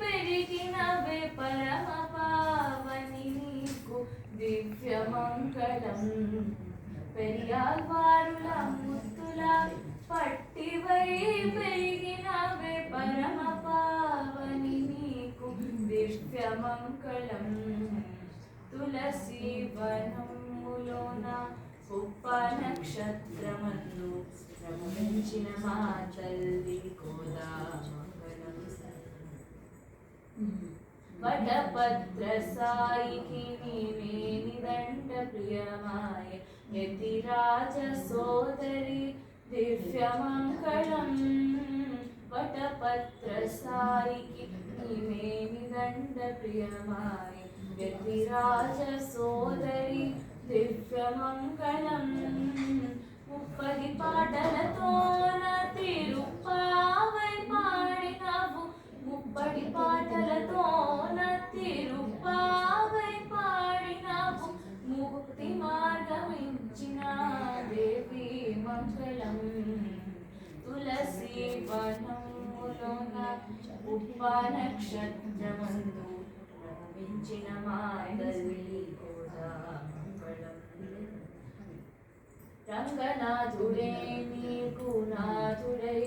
పెరిగినవే పరమ పావని నీకు దివ్యమంగళం. పెరియాల్వారుల ముద్దుల పట్టివై పెరిగినవే పరమ పావని నీకు దివ్యమంగళం. తులసి వనములోన ఉప్ప నక్షత్రమందు రమించిన మా తల్లి కోదామంగళం. వటపత్ర సాయికి నీవేని దండ ప్రియమాయ యతిరాజ సోదరి దివ్యమంగళం. వటపత్ర సాయికి నీవేని దండ ప్రియమాయ యతిరాజ సోదరి దివ్యమంగళం. ముప్పది పాటలతోన తిరుప్పావై పాడినవు, ముప్పది పాటలతోన తిరుప్పావై పాడినవు, ముక్తి మార్గమించిన దేవి మంగళం. తులసి వనములోన ఉప్ప నక్షత్రమందు రమించిన మా తల్లి కోదామంగళం. రంగనాథుడే నీకు నాథుడై